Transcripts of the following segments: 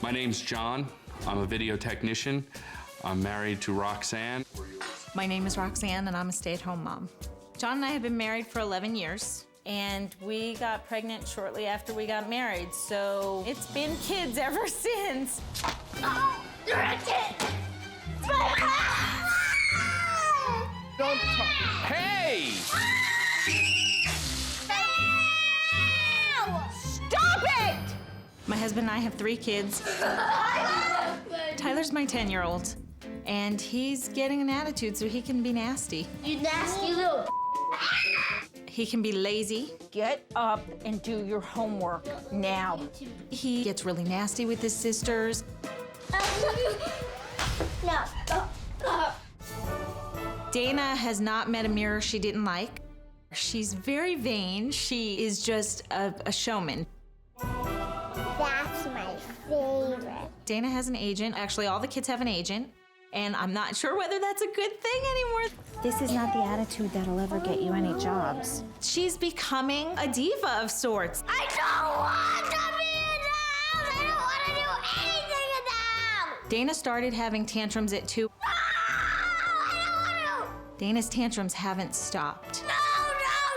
My name's John. I'm a video technician. I'm married to Roxanne. My name is Roxanne, and I'm a stay-at-home mom. John and I have been married for 11 years, and we got pregnant shortly after we got married, so it's been kids ever since. Oh, you're a kid! Don't talk. Hey! Stop it! My husband and I have 3 kids. Tyler's my 10-year-old, and he's getting an attitude, so he can be nasty. You nasty little. He can be lazy. Get up and do your homework now. He gets really nasty with his sisters. No. Dana has not met a mirror she didn't like. She's very vain. She is just a showman. That's my favorite. Dana has an agent. Actually, all the kids have an agent. And I'm not sure whether that's a good thing anymore. This is not the attitude that'll ever get you any jobs. She's becoming a diva of sorts. I don't want to be in the house. I don't want to do anything in the house. Dana started having tantrums at 2. No, I don't want to. Dana's tantrums haven't stopped. No, no,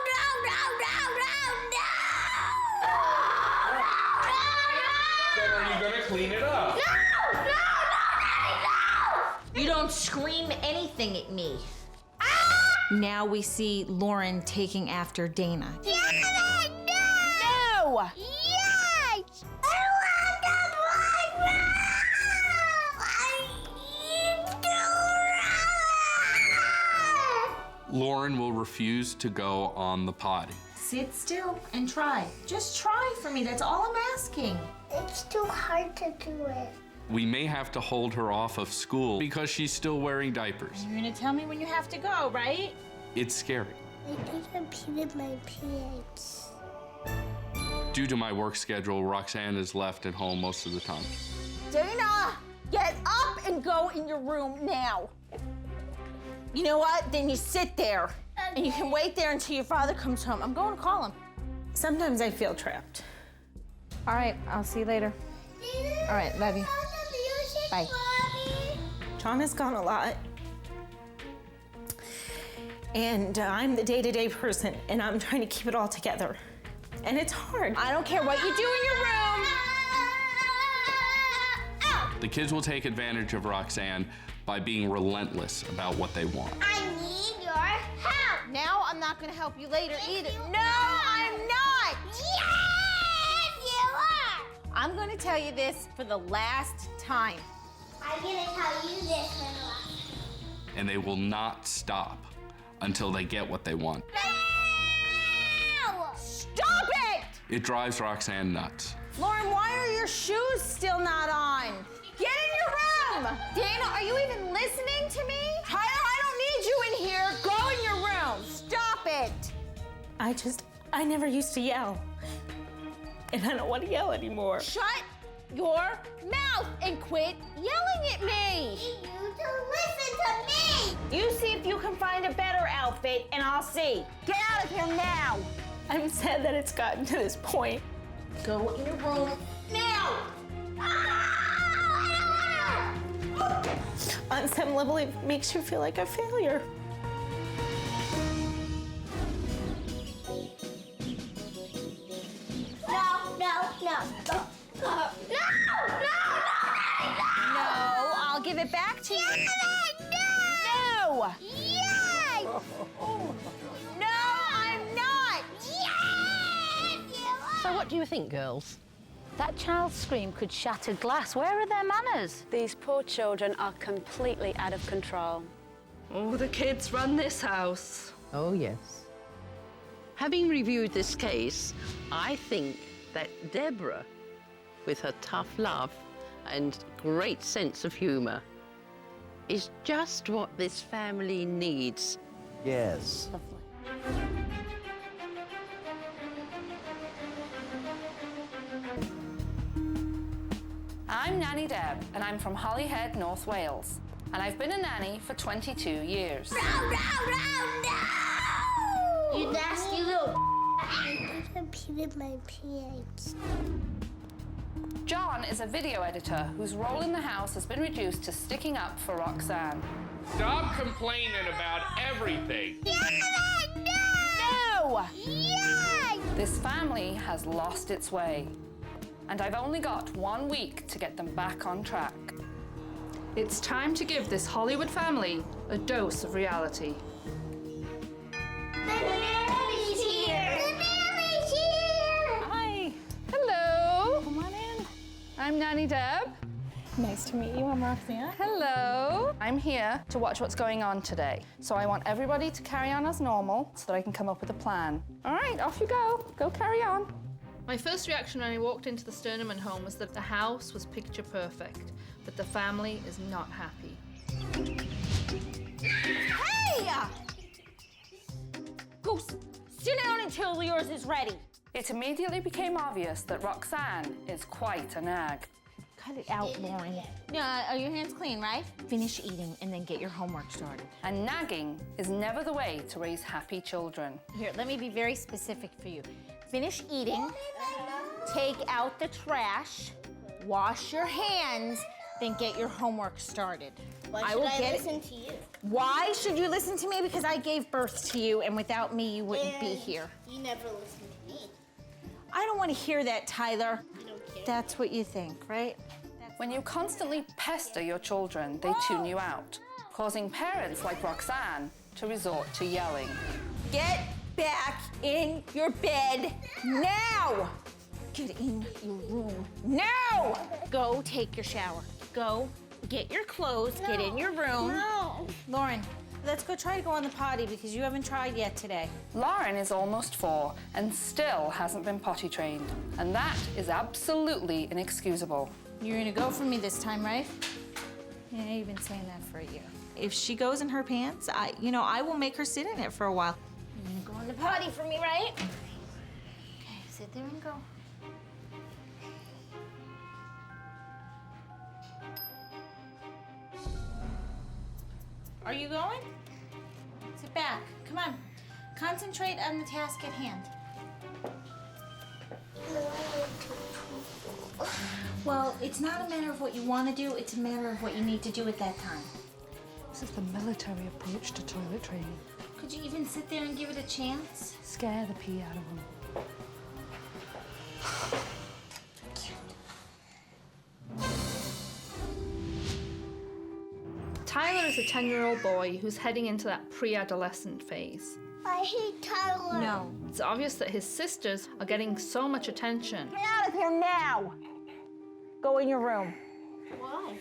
no, no, no, no, no. Then are you gonna clean it up? No, no, no, Nanny, no. You don't scream anything at me. Now we see Lauren taking after Dana. Damn it, no. No! Yes! I want to play now! Lauren will refuse to go on the potty. Sit still and try. Just try for me. That's all I'm asking. It's too hard to do it. We may have to hold her off of school because she's still wearing diapers. You're gonna tell me when you have to go, right? It's scary. I think I peed in my pants. Due to my work schedule, Roxanne is left at home most of the time. Dana, get up and go in your room now. You know what? Then you sit there and you can wait there until your father comes home. I'm going to call him. Sometimes I feel trapped. All right, I'll see you later. All right, love you. Bye. John has gone a lot. And I'm the day-to-day person, and I'm trying to keep it all together. And it's hard. I don't care what you do in your room. The kids will take advantage of Roxanne by being relentless about what they want. I need your help. Now I'm not going to help you later either. No, I'm not. Yes, you are. I'm going to tell you this for the last time. I'm gonna tell you this, Manoa. And they will not stop until they get what they want. No! Stop it! It drives Roxanne nuts. Lauren, why are your shoes still not on? Get in your room! Dana, are you even listening to me? Tyler, I don't need you in here. Go in your room. Stop it. I never used to yell. And I don't want to yell anymore. Shut your mouth and quit yelling at me. You to listen to me. You see if you can find a better outfit, and I'll see. Get out of here now. I'm sad that it's gotten to this point. Go in your room now. On some level, it makes you feel like a failure. No. No, I'll give it back to you. No. No. Yes. No, I'm not. Yes, you are. So what do you think, girls? That child's scream could shatter glass. Where are their manners? These poor children are completely out of control. Oh, the kids run this house. Oh, yes. Having reviewed this case, I think that Deborah, with her tough love and great sense of humour, is just what this family needs. Yes. I'm Nanny Deb, and I'm from Holyhead, North Wales. And I've been a nanny for 22 years. No! You nasty little. I peed in my pants. John is a video editor whose role in the house has been reduced to sticking up for Roxanne. Stop complaining about everything. No! Yay! This family has lost its way, and I've only got 1 week to get them back on track. It's time to give this Hollywood family a dose of reality. The nanny's here! The nanny's here! Hi. Hello. Come on in. I'm Nanny Deb. Nice to meet you. I'm Roxanne. Hello. I'm here to watch what's going on today. So I want everybody to carry on as normal so that I can come up with a plan. All right, off you go. Go carry on. My first reaction when I walked into the Sterneman home was that the house was picture perfect, but the family is not happy. Hey! Go sit down until yours is ready. It immediately became obvious that Roxanne is quite a nag. Cut it out, Lauren. Yeah, are your hands clean, right? Finish eating and then get your homework started. And nagging is never the way to raise happy children. Here, let me be very specific for you. Finish eating, take out the trash, wash your hands, then get your homework started. Why should I listen to you? Why should you listen to me? Because I gave birth to you, and without me, you wouldn't be And here. You never listen to me. I don't want to hear that, Tyler. I don't care. That's what you think, right? When you constantly pester your children, they tune you out, causing parents like Roxanne to resort to yelling. Get back in your bed now! Get in your room now! Go take your shower. Go get your clothes, get in your room. No. Lauren, let's go try to go on the potty because you haven't tried yet today. Lauren is almost 4 and still hasn't been potty trained, and that is absolutely inexcusable. You're gonna go for me this time, right? Yeah, you've been saying that for a year. If she goes in her pants, I will make her sit in it for a while. You're gonna go on the potty for me, right? Okay, sit there and go. Are you going? Sit back. Come on. Concentrate on the task at hand. Well, it's not a matter of what you want to do, it's a matter of what you need to do at that time. This is the military approach to toilet training. Could you even sit there and give it a chance? Scare the pee out of them. Tyler is a 10-year-old boy who's heading into that pre-adolescent phase. I hate Tyler. No. It's obvious that his sisters are getting so much attention. Get out of here now! Go in your room. Why?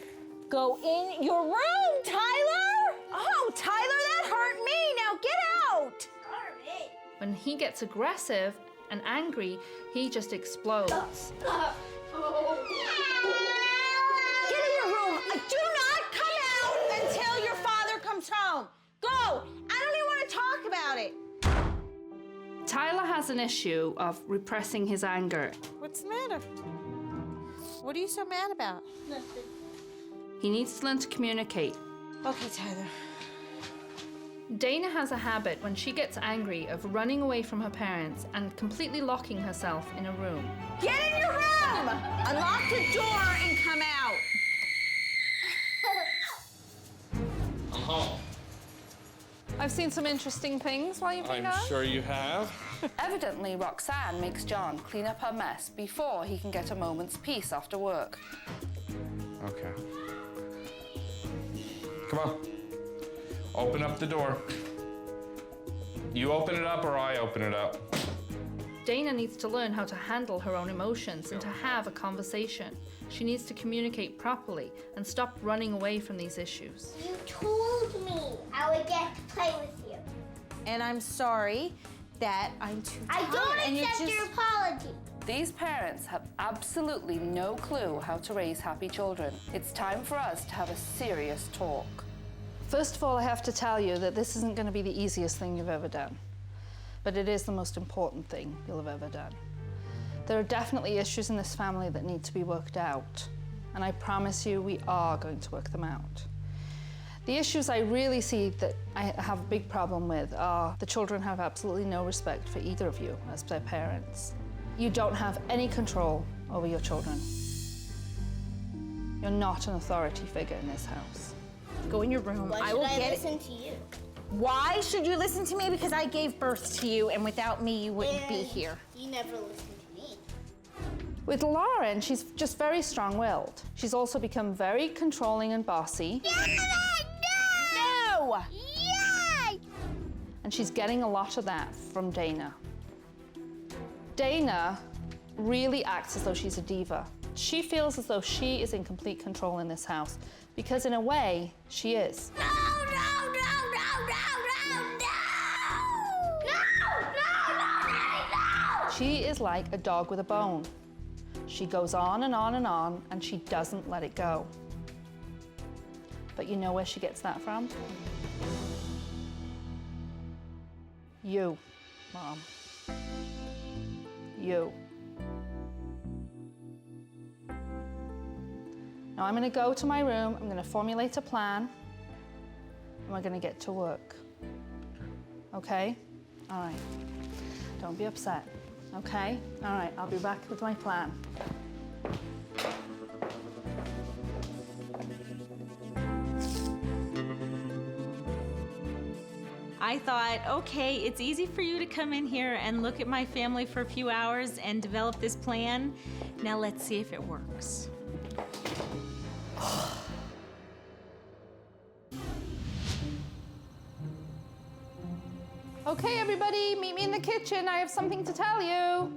Go in your room, Tyler! Oh, Tyler, that hurt me! Now get out! Sorry. When he gets aggressive and angry, he just explodes. Get in your room! Do not come out until your father comes home! Go! I don't even want to talk about it! Tyler has an issue of repressing his anger. What's the matter? What are you so mad about? Nothing. He needs to learn to communicate. Okay, Tyler. Dana has a habit when she gets angry of running away from her parents and completely locking herself in a room. Get in your room! Unlock the door and come out! Oh, I've seen some interesting things while you've been I'm gone. sure you have. Evidently, Roxanne makes John clean up her mess before he can get a moment's peace after work. Okay. Come on. Open up the door. You open it up or I open it up? Dana needs to learn how to handle her own emotions and to have a conversation. She needs to communicate properly and stop running away from these issues. You told me I would get to play with you. And I'm sorry that I'm too I tired. don't and accept your apology. These parents have absolutely no clue how to raise happy children. It's time for us to have a serious talk. First of all, I have to tell you that this isn't going to be the easiest thing you've ever done, but it is the most important thing you'll have ever done. There are definitely issues in this family that need to be worked out, and I promise you we are going to work them out. The issues I really see that I have a big problem with are the children have absolutely no respect for either of you as their parents. You don't have any control over your children. You're not an authority figure in this house. Go in your room. Why I should will I get listen it. to you? Why should you listen to me? Because I gave birth to you, and without me, you wouldn't be here. You never listen to me. With Lauren, she's just very strong-willed. She's also become very controlling and bossy. No! Yay! And she's getting a lot of that from Dana. Dana really acts as though she's a diva. She feels as though she is in complete control in this house, because in a way, she is. No, no, no, no, no, no, no! No, no, no, Nanny, no! She is like a dog with a bone. She goes on and on and on, and she doesn't let it go. But you know where she gets that from? You, Mom. You. Now I'm gonna go to my room, I'm gonna formulate a plan, and we're gonna get to work. Okay? All right. Don't be upset. Okay? All right, I'll be back with my plan. I thought, okay, it's easy for you to come in here and look at my family for a few hours and develop this plan. Now let's see if it works. Okay, everybody, meet me in the kitchen. I have something to tell you.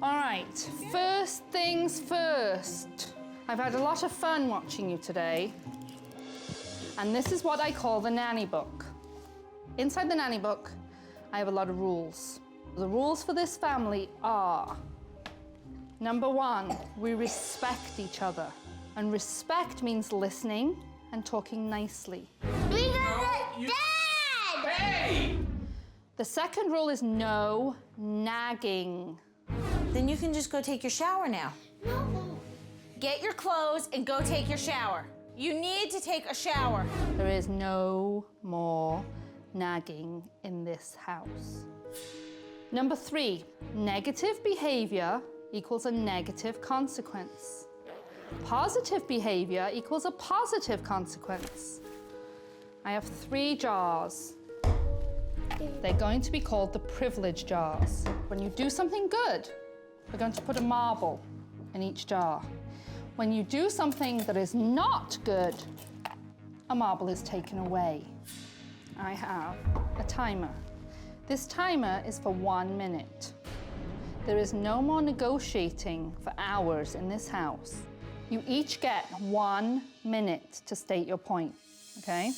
All right, first things first. I've had a lot of fun watching you today. And this is what I call the nanny book. Inside the nanny book, I have a lot of rules. The rules for this family are, number one, we respect each other. And respect means listening and talking nicely. We got it, Dad! Hey! The second rule is no nagging. Then you can just go take your shower now. No. Get your clothes and go take your shower. You need to take a shower. There is no more nagging in this house. Number three, negative behavior equals a negative consequence. Positive behavior equals a positive consequence. I have 3 jars. They're going to be called the privilege jars. When you do something good, we're going to put a marble in each jar. When you do something that is not good, a marble is taken away. I have a timer. This timer is for 1 minute. There is no more negotiating for hours in this house. You each get 1 minute to state your point, okay?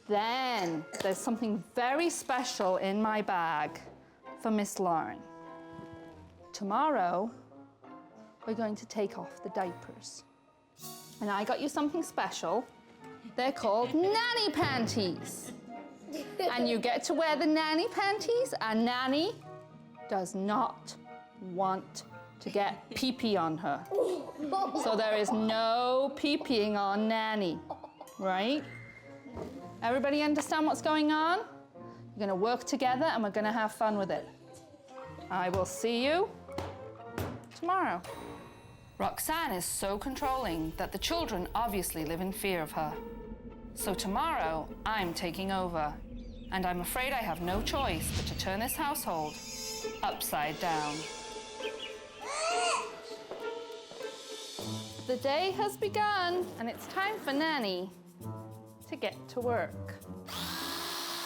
Then there's something very special in my bag for Miss Lauren. Tomorrow, we're going to take off the diapers. And I got you something special. They're called nanny panties. And you get to wear the nanny panties, and Nanny does not want to get pee-pee on her. So there is no pee-peeing on Nanny, right? Everybody understand what's going on? You're gonna work together and we're gonna have fun with it. I will see you tomorrow. Roxanne is so controlling that the children obviously live in fear of her. So tomorrow, I'm taking over. And I'm afraid I have no choice but to turn this household upside down. The day has begun, and it's time for Nanny to get to work.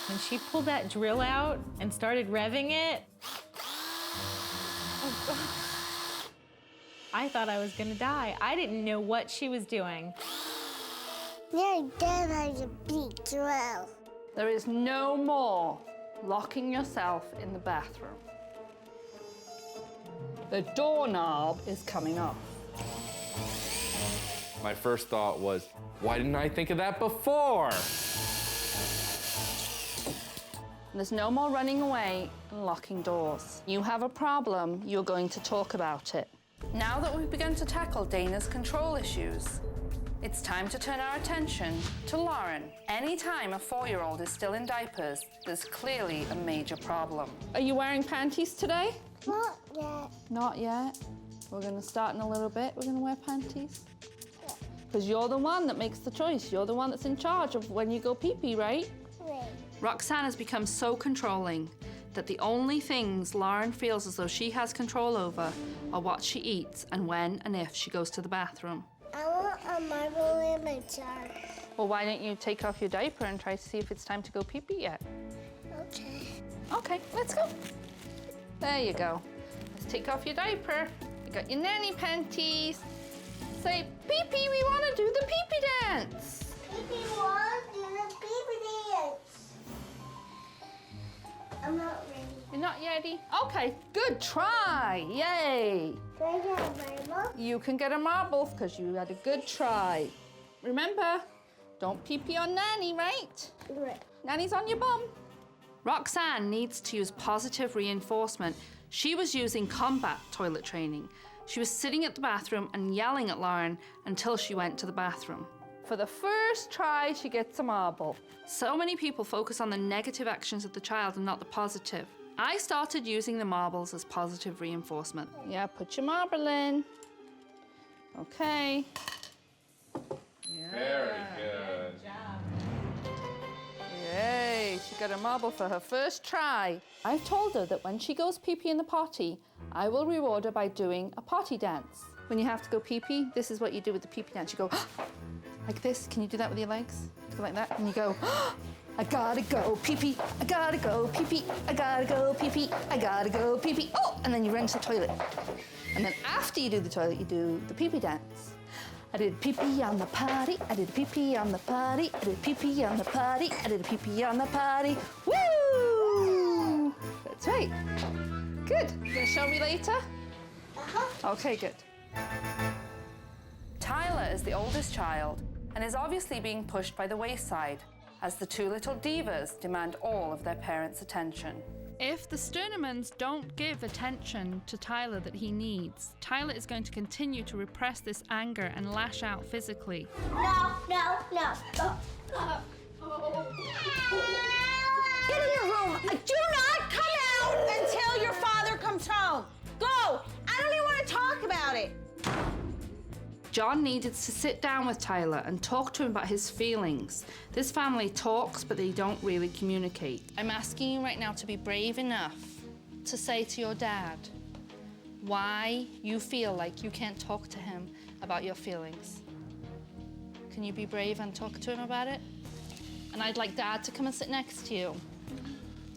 When she pulled that drill out and started revving it, I thought I was gonna die. I didn't know what she was doing. Your dad has a big drill. There is no more locking yourself in the bathroom. The doorknob is coming off. My first thought was, why didn't I think of that before? There's no more running away and locking doors. You have a problem, you're going to talk about it. Now that we've begun to tackle Dana's control issues, it's time to turn our attention to Lauren. Anytime a 4-year-old is still in diapers, there's clearly a major problem. Are you wearing panties today? Not yet. Not yet. We're gonna start in a little bit. We're gonna wear panties. Because you're the one that makes the choice. You're the one that's in charge of when you go pee-pee, right? Right. Roxanne has become so controlling that the only things Lauren feels as though she has control over are what she eats and when and if she goes to the bathroom. I want a marble in my jar. Well, why don't you take off your diaper and try to see if it's time to go pee-pee yet? Okay. Okay, let's go. There you go. Let's take off your diaper. You got your nanny panties. Say, pee-pee, we want to do the pee-pee dance. Pee-pee wants to do the pee-pee dance. I'm not ready. You're not ready? Okay, good try. Yay. Do I get a marble? You can get a marble because you had a good try. Remember, don't pee-pee on Nanny, right? Right. Nanny's on your bum. Roxanne needs to use positive reinforcement. She was using combat toilet training. She was sitting at the bathroom and yelling at Lauren until she went to the bathroom. For the first try, she gets a marble. So many people focus on the negative actions of the child and not the positive. I started using the marbles as positive reinforcement. Yeah, put your marble in. Okay. Very good. Yay, she got a marble for her first try. I've told her that when she goes pee-pee in the potty, I will reward her by doing a potty dance. When you have to go pee-pee, this is what you do with the pee-pee dance. You go like this. Can you do that with your legs? Go like that, and you go, I gotta go pee-pee, I gotta go pee-pee, I gotta go pee-pee, I gotta go pee-pee. Oh, and then you run to the toilet. And then after you do the toilet, you do the pee-pee dance. I did pee-pee on the potty, I did pee-pee on the potty, I did pee-pee on the potty, I did pee-pee on the potty. Woo! That's right. Good. You gonna show me later? Okay, good. Tyler is the oldest child and is obviously being pushed by the wayside as the two little divas demand all of their parents' attention. If the Sternemans don't give attention to Tyler that he needs, Tyler is going to continue to repress this anger and lash out physically. No, no, no. Get in your room. Do not come out until your father comes home. Go. I don't even want to talk about it. John needed to sit down with Tyler and talk to him about his feelings. This family talks, but they don't really communicate. I'm asking you right now to be brave enough to say to your dad why you feel like you can't talk to him about your feelings. Can you be brave and talk to him about it? And I'd like Dad to come and sit next to you,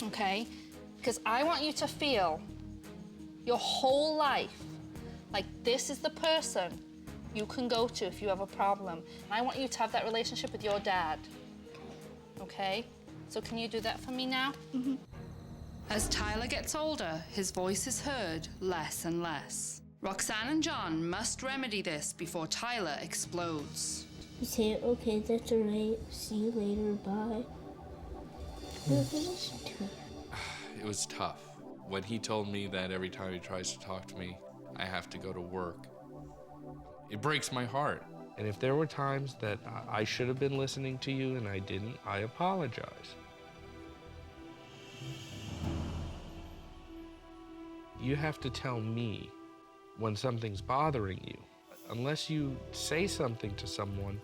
okay? Because I want you to feel your whole life like this is the person you can go to if you have a problem. I want you to have that relationship with your dad, okay? So can you do that for me now? Mm-hmm. As Tyler gets older, his voice is heard less and less. Roxanne and John must remedy this before Tyler explodes. You say, okay, that's all right. See you later, bye. Listen to me. It was tough. When he told me that every time he tries to talk to me, I have to go to work, it breaks my heart. And if there were times that I should have been listening to you and I didn't, I apologize. You have to tell me when something's bothering you. Unless you say something to someone,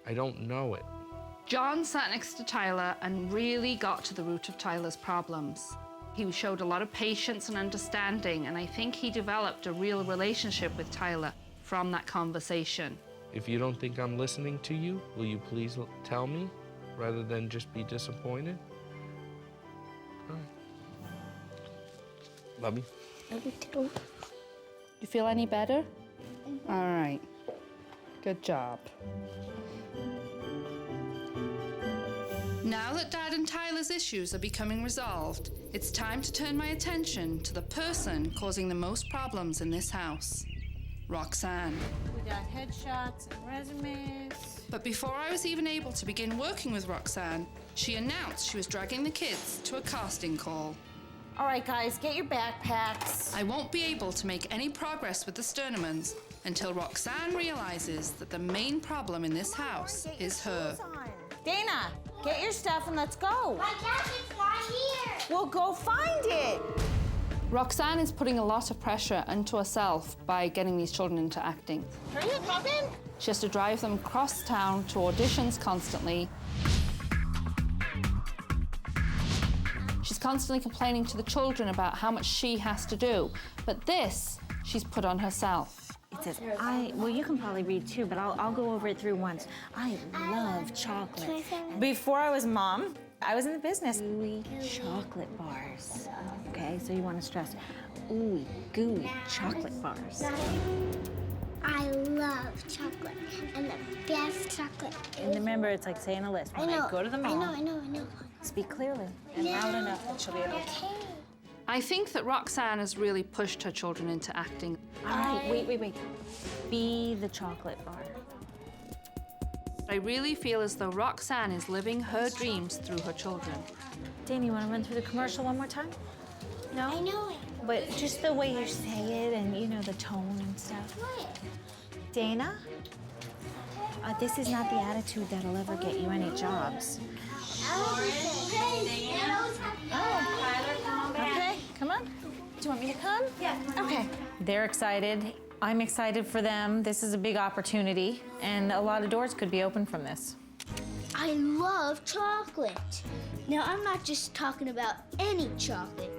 I don't know it. John sat next to Tyler and really got to the root of Tyler's problems. He showed a lot of patience and understanding, and I think he developed a real relationship with Tyler from that conversation. If you don't think I'm listening to you, will you please tell me rather than just be disappointed? All right. Love you. Love you too. You feel any better? All right. Good job. Now that Dad and Tyler's issues are becoming resolved, it's time to turn my attention to the person causing the most problems in this house, Roxanne. We got headshots and resumes. But before I was even able to begin working with Roxanne, she announced she was dragging the kids to a casting call. All right, guys, get your backpacks. I won't be able to make any progress with the Sternemans until Roxanne realizes that the main problem in this house is her. Dana, get your stuff and let's go. My jacket's not here. We'll go find it. Roxanne is putting a lot of pressure onto herself by getting these children into acting. Are you coming? She has to drive them across town to auditions constantly. She's constantly complaining to the children about how much she has to do, but this she's put on herself. It says, well, you can probably read too, but I'll go over it through once. I love chocolate. Before I was mom, I was in the business. Ooey chocolate bars. Okay, so you want to stress, ooey gooey chocolate bars. I love chocolate and the best chocolate. And remember, it's like saying a list. I When know. I go to the mall, I know. speak clearly and loud enough that she'll be able to. Okay. I think that Roxanne has really pushed her children into acting. All right, wait. Be the chocolate bar. I really feel as though Roxanne is living her dreams through her children. Dana, you want to run through the commercial one more time? No? I know it. But just the way you say it and, you know, the tone and stuff. What? Dana, this is not the attitude that'll ever get you any jobs. Okay, come on. Do you want me to come? Yeah. Okay. They're excited. I'm excited for them. This is a big opportunity, and a lot of doors could be open from this. I love chocolate. Now, I'm not just talking about any chocolate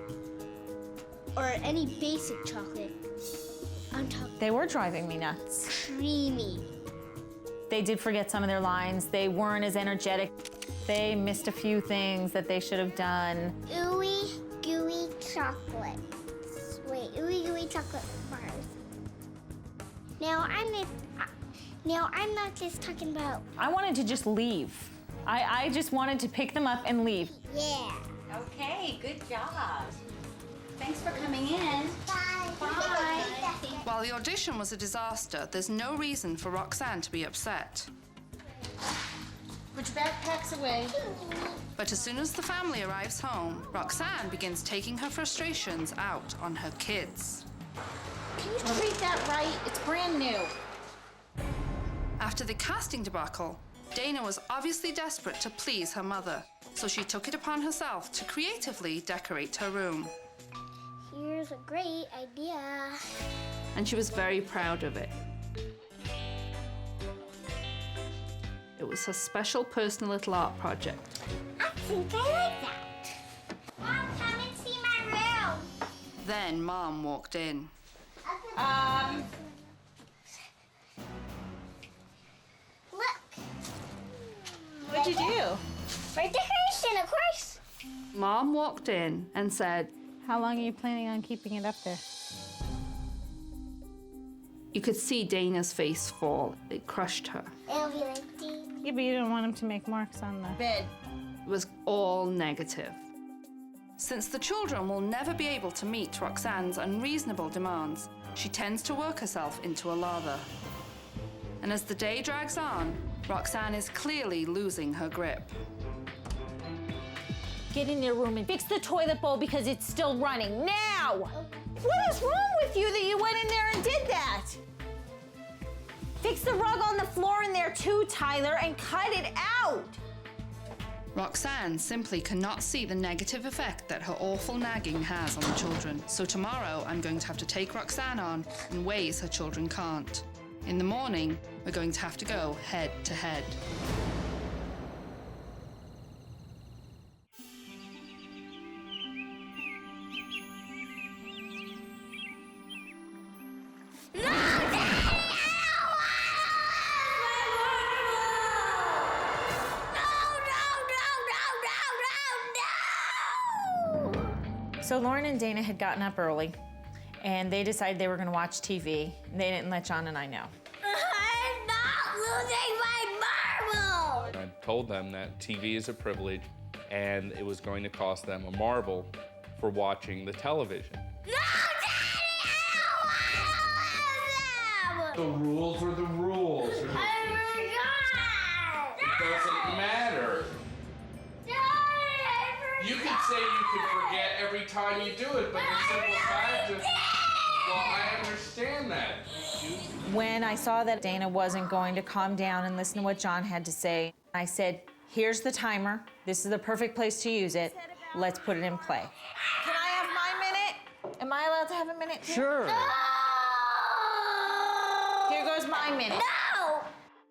or any basic chocolate. I'm talking They were driving me nuts. creamy. They did forget some of their lines. They weren't as energetic. They missed a few things that they should have done. Ooey gooey chocolate. Wait, ooey gooey chocolate bars. Now, I'm not just talking about. I wanted to just leave. I just wanted to pick them up and leave. Yeah. Okay, good job. Thanks for coming in. Bye. While the audition was a disaster, there's no reason for Roxanne to be upset. Put your backpacks away. But as soon as the family arrives home, Roxanne begins taking her frustrations out on her kids. Can you treat that right? It's brand new. After the casting debacle, Dana was obviously desperate to please her mother, so she took it upon herself to creatively decorate her room. Here's a great idea. And she was very proud of it. It was her special personal little art project. I think I like that. Mom, come and see my room. Then Mom walked in. Look, What'd you do? for decoration, of course. Mom walked in and said, How long are you planning on keeping it up there? you could see Dana's face fall. It crushed her. It'll be like deep. Yeah, but you didn't want him to make marks on the Bed. It was all negative. Since the children will never be able to meet Roxanne's unreasonable demands, she tends to work herself into a lather. And as the day drags on, Roxanne is clearly losing her grip. Get in your room and fix the toilet bowl because it's still running now. What is wrong with you that you went in there and did that? Fix the rug on the floor in there too, Tyler, and cut it out. Roxanne simply cannot see the negative effect that her awful nagging has on the children. So tomorrow I'm going to have to take Roxanne on in ways her children can't. In the morning, we're going to have to go head to head. So Lauren and Dana had gotten up early, and they decided they were going to watch TV. They didn't let John and I know. I'm not losing my marble. I told them that TV is a privilege, and it was going to cost them a marble for watching the television. No, Daddy, I don't want to The rules are the rules. I forgot. It doesn't matter. Daddy, I forgot. You could say you could forget every time you do it, but the simple fact is, well, I understand that. When I saw that Dana wasn't going to calm down and listen to what John had to say, I said, here's the timer. This is the perfect place to use it. Let's put it in play. Can I have my minute? Am I allowed to have a minute too? Sure. Here goes my minute. No!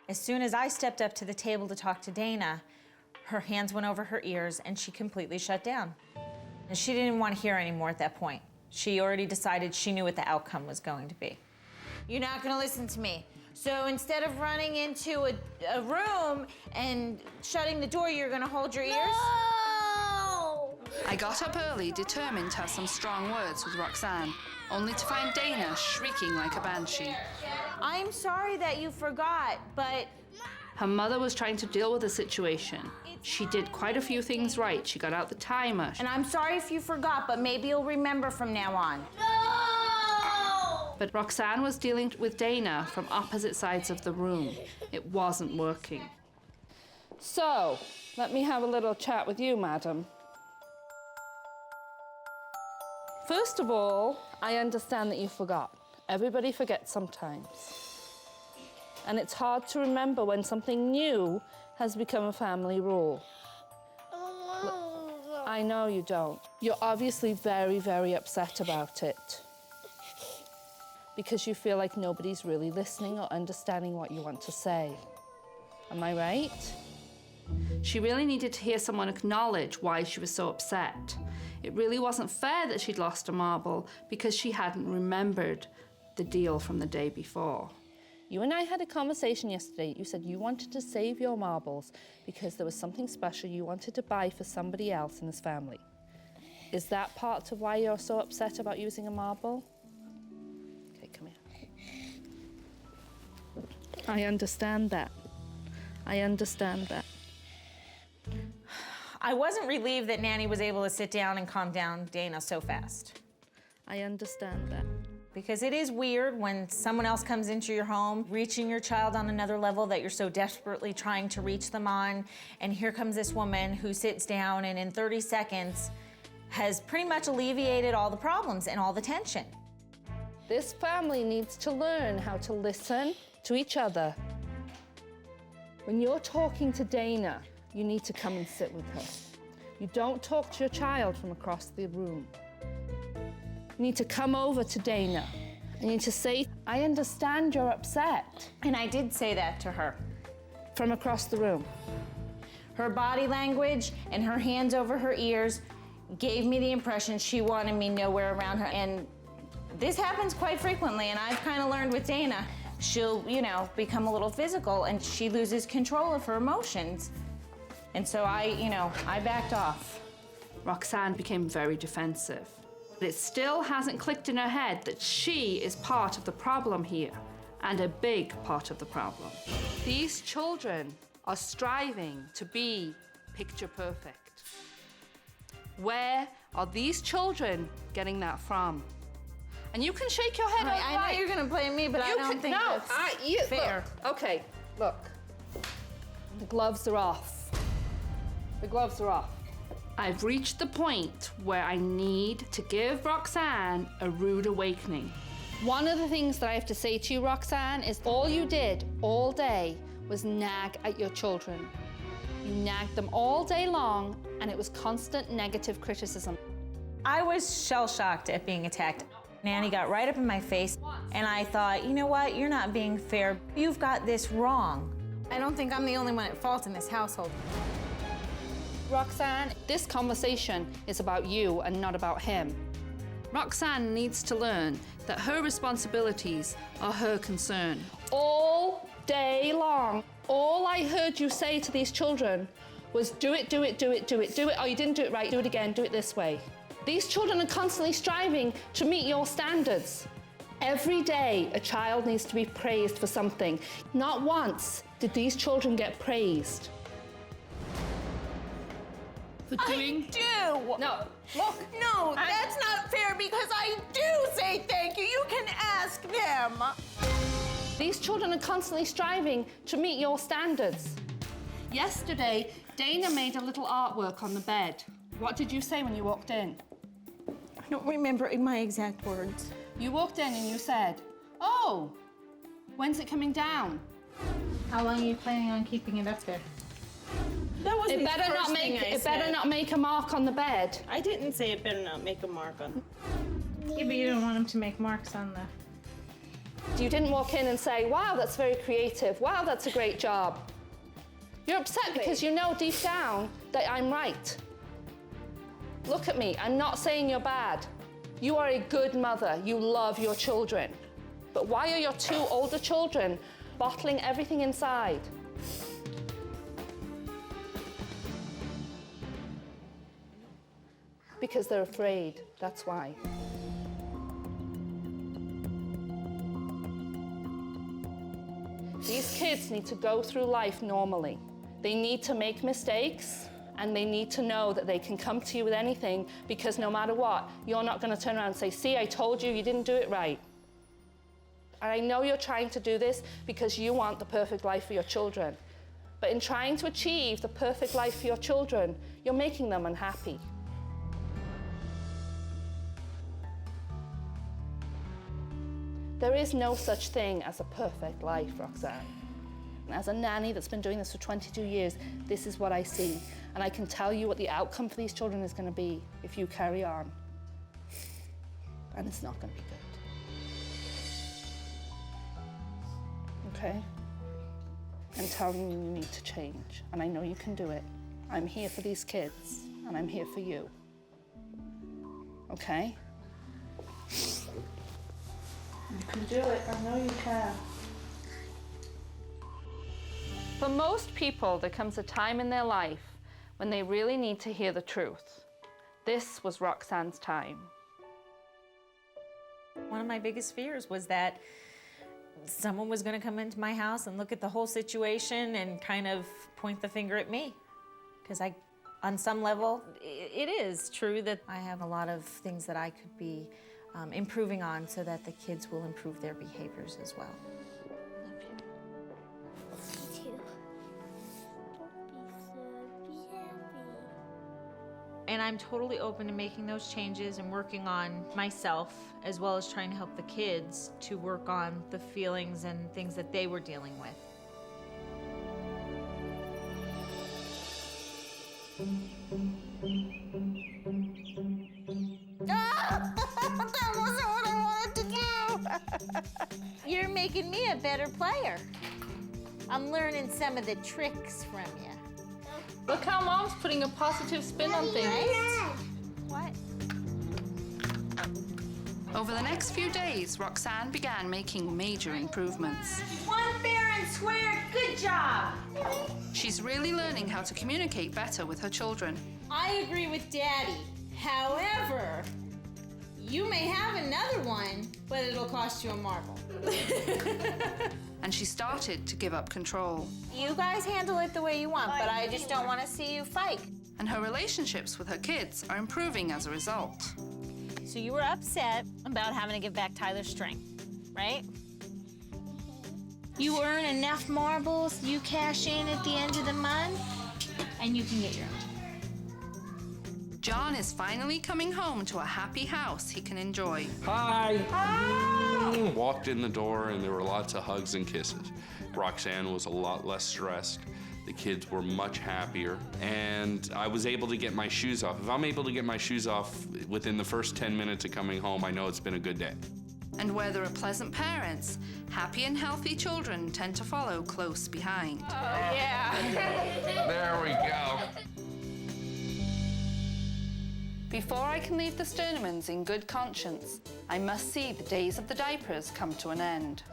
As soon as I stepped up to the table to talk to Dana, her hands went over her ears and she completely shut down. And she didn't want to hear anymore at that point. She already decided she knew what the outcome was going to be. You're not going to listen to me. So instead of running into a room and shutting the door, you're going to hold your ears? No! I got up early, determined to have some strong words with Roxanne, only to find Dana shrieking like a banshee. I'm sorry that you forgot, but Her mother was trying to deal with the situation. She did quite a few things right. She got out the timer. and I'm sorry if you forgot, but maybe you'll remember from now on. No! But Roxanne was dealing with Dana from opposite sides of the room. It wasn't working. So, let me have a little chat with you, madam. First of all, I understand that you forgot. Everybody forgets sometimes. And it's hard to remember when something new has become a family rule. Look, I know you don't. You're obviously very, very upset about it. Because you feel like nobody's really listening or understanding what you want to say. Am I right? She really needed to hear someone acknowledge why she was so upset. It really wasn't fair that she'd lost a marble because she hadn't remembered the deal from the day before. You and I had a conversation yesterday. You said you wanted to save your marbles because there was something special you wanted to buy for somebody else in this family. Is that part of why you're so upset about using a marble? Okay, come here. I understand that. I understand that. I wasn't relieved that Nanny was able to sit down and calm down Dana so fast. I understand that. Because it is weird when someone else comes into your home, reaching your child on another level that you're so desperately trying to reach them on, and here comes this woman who sits down and in 30 seconds has pretty much alleviated all the problems and all the tension. This family needs to learn how to listen to each other. When you're talking to Dana, you need to come and sit with her. You don't talk to your child from across the room. You need to come over to Dana. You need to say, I understand you're upset. And I did say that to her. From across the room. Her body language and her hands over her ears gave me the impression she wanted me nowhere around her. And this happens quite frequently, and I've kind of learned with Dana. She'll, become a little physical, and she loses control of her emotions. And so I backed off. Roxanne became very defensive. But it still hasn't clicked in her head that she is part of the problem here, and a big part of the problem. These children are striving to be picture perfect. Where are these children getting that from? And you can shake your head all I know you're gonna blame me, but I don't think that's fair. Look, okay, look. The gloves are off. The gloves are off. I've reached the point where I need to give Roxanne a rude awakening. One of the things that I have to say to you, Roxanne, is all you did all day was nag at your children. You nagged them all day long, and it was constant negative criticism. I was shell-shocked at being attacked. Nanny got right up in my face, and I thought, you know what? You're not being fair. You've got this wrong. I don't think I'm the only one at fault in this household. Roxanne, this conversation is about you and not about him. Roxanne needs to learn that her responsibilities are her concern. All day long, all I heard you say to these children was do it, do it, do it, do it, do it. Oh, you didn't do it right, do it again, do it this way. These children are constantly striving to meet your standards. Every day, a child needs to be praised for something. Not once did these children get praised. I do! No, look. No, that's not fair because I do say thank you. You can ask them. These children are constantly striving to meet your standards. Yesterday, Dana made a little artwork on the bed. What did you say when you walked in? I don't remember my exact words. You walked in and you said, oh, when's it coming down? How long are you planning on keeping it up there? That wasn't It better not make a mark on the bed. I didn't say it better not make a mark on. Yeah, but you don't want them to make marks on the... You didn't walk in and say, wow, that's very creative. Wow, that's a great job. You're upset because you know deep down that I'm right. Look at me, I'm not saying you're bad. You are a good mother, you love your children. But why are your 2 older children bottling everything inside? Because they're afraid, that's why. These kids need to go through life normally. They need to make mistakes, and they need to know that they can come to you with anything, because no matter what, you're not going to turn around and say, see, I told you, you didn't do it right. And I know you're trying to do this because you want the perfect life for your children. But in trying to achieve the perfect life for your children, you're making them unhappy. There is no such thing as a perfect life, Roxanne. As a nanny that's been doing this for 22 years, this is what I see. And I can tell you what the outcome for these children is going to be if you carry on. And it's not going to be good. Okay? I'm telling you, you need to change. And I know you can do it. I'm here for these kids, and I'm here for you. Okay? You can do it. I know you can. For most people, there comes a time in their life when they really need to hear the truth. This was Roxanne's time. One of my biggest fears was that someone was going to come into my house and look at the whole situation and kind of point the finger at me. Because on some level, it is true that I have a lot of things that I could be improving on so that the kids will improve their behaviors as well. And I'm totally open to making those changes and working on myself, as well as trying to help the kids to work on the feelings and things that they were dealing with. That wasn't what I wanted to do. You're making me a better player. I'm learning some of the tricks from you. Look how Mom's putting a positive spin on things. What? Over the next few days, Roxanne began making major improvements. One fair and square, good job. She's really learning how to communicate better with her children. I agree with Daddy. However, you may have another one, but it'll cost you a marble. And she started to give up control. You guys handle it the way you want, but I just don't want to see you fight. And her relationships with her kids are improving as a result. So you were upset about having to give back Tyler's string, right? You earn enough marbles, you cash in at the end of the month, and you can get your own. John is finally coming home to a happy house he can enjoy. Hi! Walked in the door and there were lots of hugs and kisses. Roxanne was a lot less stressed. The kids were much happier, and I was able to get my shoes off. If I'm able to get my shoes off within the first 10 minutes of coming home, I know it's been a good day. And where there are pleasant parents, happy and healthy children tend to follow close behind. There we go. Before I can leave the Sternemans in good conscience, I must see the days of the diapers come to an end.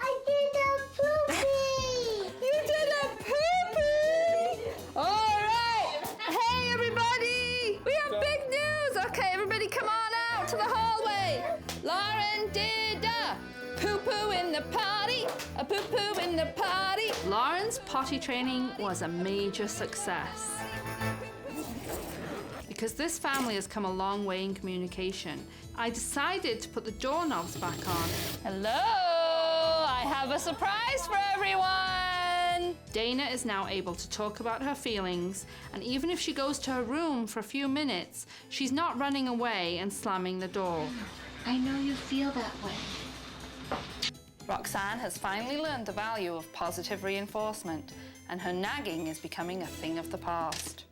I did a poopy! You did a poopy! All right! Hey, everybody! We have big news! Okay, everybody come on out to the hallway. Lauren did a poo-poo in the potty, a poo-poo in the potty. Lauren's potty training was a major success. Because this family has come a long way in communication, I decided to put the doorknobs back on. Hello! I have a surprise for everyone! Dana is now able to talk about her feelings, and even if she goes to her room for a few minutes, she's not running away and slamming the door. I know you feel that way. Roxanne has finally learned the value of positive reinforcement, and her nagging is becoming a thing of the past.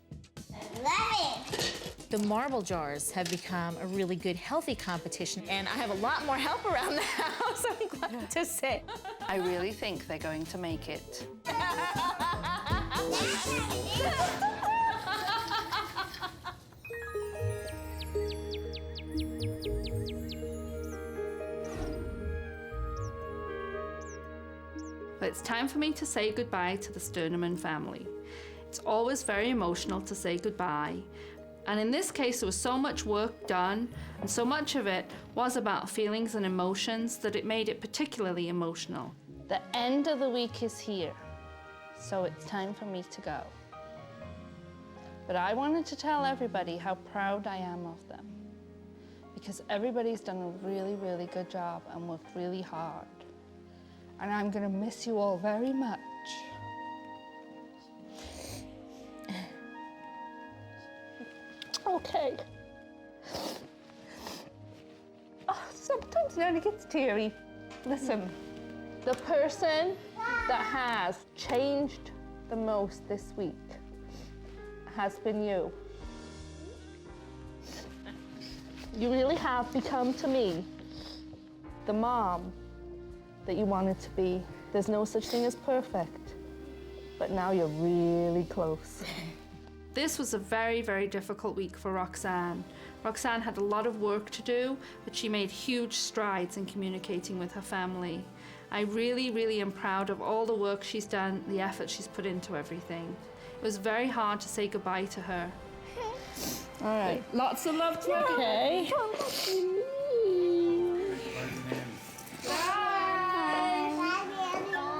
Love it! The marble jars have become a really good, healthy competition, and I have a lot more help around the house, I'm glad to say. I really think they're going to make it. But it's time for me to say goodbye to the Sterneman family. It's always very emotional to say goodbye. And in this case, there was so much work done, and so much of it was about feelings and emotions that it made it particularly emotional. The end of the week is here, so it's time for me to go. But I wanted to tell everybody how proud I am of them, because everybody's done a really, really good job and worked really hard. And I'm gonna miss you all very much. Okay. Oh, sometimes Nanny gets teary. Listen, the person that has changed the most this week has been you. You really have become to me the mom that you wanted to be. There's no such thing as perfect, but now you're really close. This was a very, very difficult week for Roxanne. Roxanne had a lot of work to do, but she made huge strides in communicating with her family. I really, really am proud of all the work she's done, the effort she's put into everything. It was very hard to say goodbye to her. All right. Lots of love to her. Okay.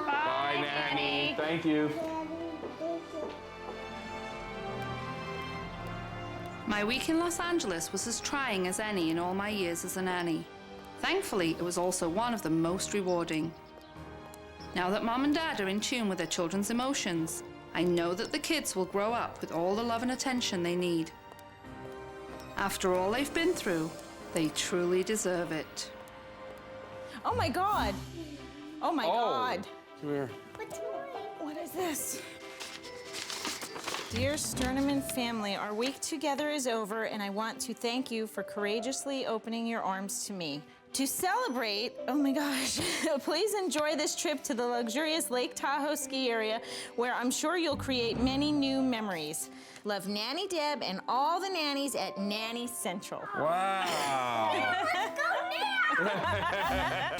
Bye, Nanny. Thank you. My week in Los Angeles was as trying as any in all my years as a nanny. Thankfully, it was also one of the most rewarding. Now that Mom and Dad are in tune with their children's emotions, I know that the kids will grow up with all the love and attention they need. After all they've been through, they truly deserve it. Oh my God. Oh my God. Come here. What is this? Dear Sterneman family, our week together is over, and I want to thank you for courageously opening your arms to me. To celebrate, oh my gosh, please enjoy this trip to the luxurious Lake Tahoe ski area, where I'm sure you'll create many new memories. Love, Nanny Deb and all the nannies at Nanny Central. Wow. Let's go now!